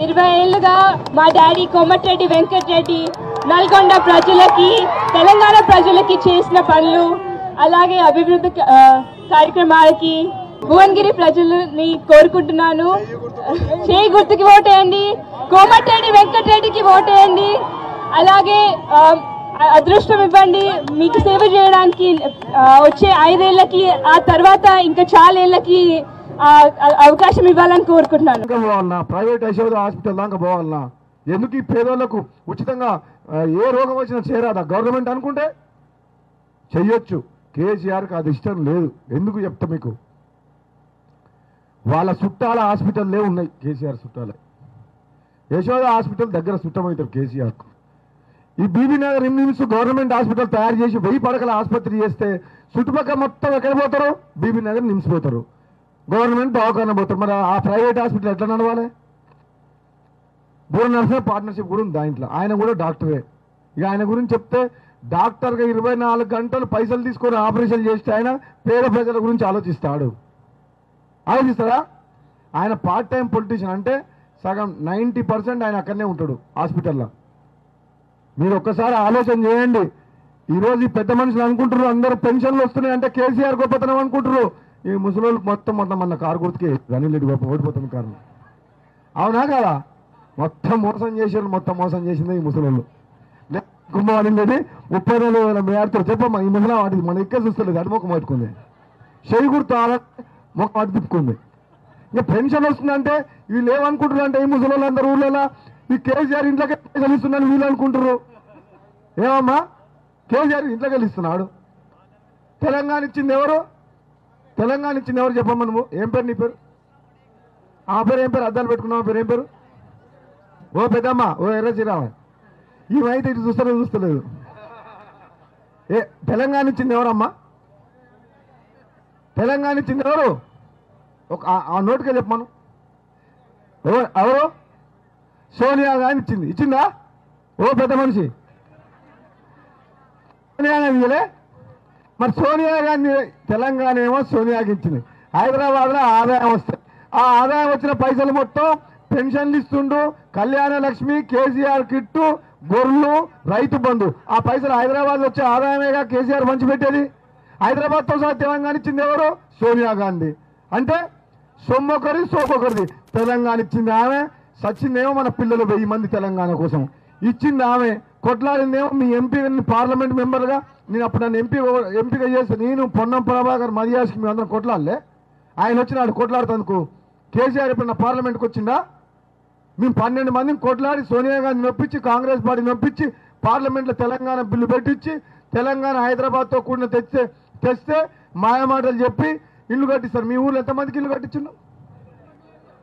20 ఏళ్లుగా మా డాడీ కోమటిరెడ్డి వెంకటరెడ్డి నల్గొండ ప్రజలకి తెలంగాణ ప్రజలకి చేసిన పనులు అలాగే అభివృద్ధి కార్యక్రమాలకి భువనగిరి ప్రజలని కోరుకుంటున్నాను. చేయి గుర్తుకి ఓటేయండి, కోమటిరెడ్డి వెంకటరెడ్డికి ఓటేయండి. అలాగే అదృష్టం ఇవ్వండి మీకు సేవ చేయడానికి. వచ్చే 5 ఏళ్లకి ఆ తర్వాత ఇంకా చాలా ఏళ్ళకి అవకాశం ఇవ్వాలని కోరుకుంటున్నాను. ప్రైవేట్ యశోద హాస్పిటల్ దాకా పోవాలన్నా ఎందుకు? ఈ పేదోళ్లకు ఉచితంగా ఏ రోగం వచ్చినా చేరాదా గవర్నమెంట్ అనుకుంటే? చెయ్యొచ్చు. కేసీఆర్కి అది ఇష్టం లేదు. ఎందుకు చెప్తా మీకు, వాళ్ళ చుట్టాల హాస్పిటల్లే ఉన్నాయి. కేసీఆర్ చుట్టాలే. యశోద హాస్పిటల్ దగ్గర చుట్టమవుతారు కేసీఆర్కు. ఈ Bibi Nagar NIMS government hospital తయారు చేసి 1000 పడకల ఆసుపత్రి చేస్తే చుట్టుపక్కల మొత్తం ఎక్కడ పోతారు? బీబీ నగర్ నిమ్స్ పోతారు, గవర్నమెంట్ దవాఖాన పోతారు. మరి ఆ ప్రైవేట్ హాస్పిటల్ ఎట్లా నడవాలి? బూర నర్సింగ్ పార్ట్నర్షిప్ కూడా ఉంది దాంట్లో. ఆయన కూడా డాక్టరే. ఇక ఆయన గురించి చెప్తే డాక్టర్గా 24 గంటలు పైసలు తీసుకొని ఆపరేషన్ చేస్తే ఆయన పేద ప్రజల గురించి ఆలోచిస్తాడా? ఆయన పార్ట్ టైం పొలిటీషియన్. అంటే సగం 90% ఆయన అక్కడనే ఉంటాడు హాస్పిటల్లో. మీరు ఒక్కసారి ఆలోచన చేయండి. ఈరోజు ఈ పెద్ద మనుషులు అనుకుంటున్నారు అందరూ పెన్షన్లు వస్తున్నాయి అంటే కేసీఆర్ గొప్పతనం అనుకుంటారు. ఈ ముసలోళ్ళు మొత్తం మన కారు గుర్తుకే రనిల్ గొప్ప ఓడిపోతున్న కారణం. అవునా కదా? మొత్తం మోసం చేసేవాళ్ళు, మొత్తం మోసం చేసింది ఈ ముసలోళ్ళు. కుంభవాణిది 34,000 మేడతో చెప్పమ్మా. ఈ ముసలా వాటి మన ఎక్కడ చూస్తలేదు, అటుమొక్క పట్టుకుంది, చెయ్యి గుర్తు మొక్క అటు తిప్పుకుంది. ఇంకా పెన్షన్ వస్తుందంటే వీళ్ళు ఏమనుకుంటారు అంటే ఈ ముసలోళ్ళు అందరు ఊళ్ళో ఈ కేసీఆర్ ఇంట్లోకి పైసలు ఇస్తున్నాను వీళ్ళు అనుకుంటారు. ఏమమ్మా, కేసీఆర్ ఇంట్లోకి వెళ్ళిస్తున్నాడు. తెలంగాణ ఇచ్చింది ఎవరు? తెలంగాణ ఇచ్చింది ఎవరు చెప్పమ్మా? నువ్వు ఏం పేరు? నీ పేరు? ఆ పేరు ఏం పేరు? అద్దాలు పెట్టుకున్నావు పేరు ఏం పేరు? ఓ పెద్దమ్మ, ఓ ఎర్ర శ్రీరామ. ఈమైతే ఇటు చూస్తలేదు. ఏ తెలంగాణ ఇచ్చింది ఎవరమ్మా? తెలంగాణ ఇచ్చింది ఎవరు? ఆ నోటుకే చెప్పమను. ఎవరు? సోనియా గాంధీ ఇచ్చింది. ఇచ్చిందా? ఓ పెద్ద మనిషి, సోనియా గాంధీ ఇవ్వలే. మరి సోనియా గాంధీ తెలంగాణ ఏమో సోనియాకి ఇచ్చింది. హైదరాబాద్లో ఆదాయం వస్తాయి. ఆ ఆదాయం వచ్చిన పైసలు మొత్తం పెన్షన్లు ఇస్తుండు, కళ్యాణ లక్ష్మి, కేసీఆర్ కిట్టు, గొర్రెలు, రైతు బంధు. ఆ పైసలు హైదరాబాద్ వచ్చే ఆదాయమేగా కేసీఆర్ పంచిపెట్టేది. హైదరాబాద్తో సహా తెలంగాణ ఇచ్చింది ఎవరు? సోనియా గాంధీ. అంటే సొమ్మొకరి సోకొకరిది. తెలంగాణ ఇచ్చింది ఆమె, సచ్చిందేమో మన పిల్లలు 1000 మంది తెలంగాణ కోసం ఇచ్చింది ఆమె. కొట్లాడిందేమో మీ ఎంపీ పార్లమెంట్ మెంబర్గా. నేను అప్పుడు నన్ను ఎంపీగా చేస్తే నేను పొన్నం ప్రభాకర్ మర్యాదకి మేము అందరం కొట్లాడలే. ఆయన వచ్చినాడు కొట్లాడుతందుకు. కేసీఆర్ ఇప్పుడు నా పార్లమెంట్కి వచ్చిందా? మేము 12 మందిని కొట్లాడి సోనియా గాంధీ నొప్పించి, కాంగ్రెస్ పార్టీ నొప్పించి, పార్లమెంట్లో తెలంగాణ బిల్లు పెట్టించి, తెలంగాణ హైదరాబాద్తో కూడిన తెస్తే మాయమాటలు చెప్పి ఇల్లు కట్టిస్తారు. మీ ఊళ్ళో ఎంతమందికి ఇల్లు కట్టించున్నాం?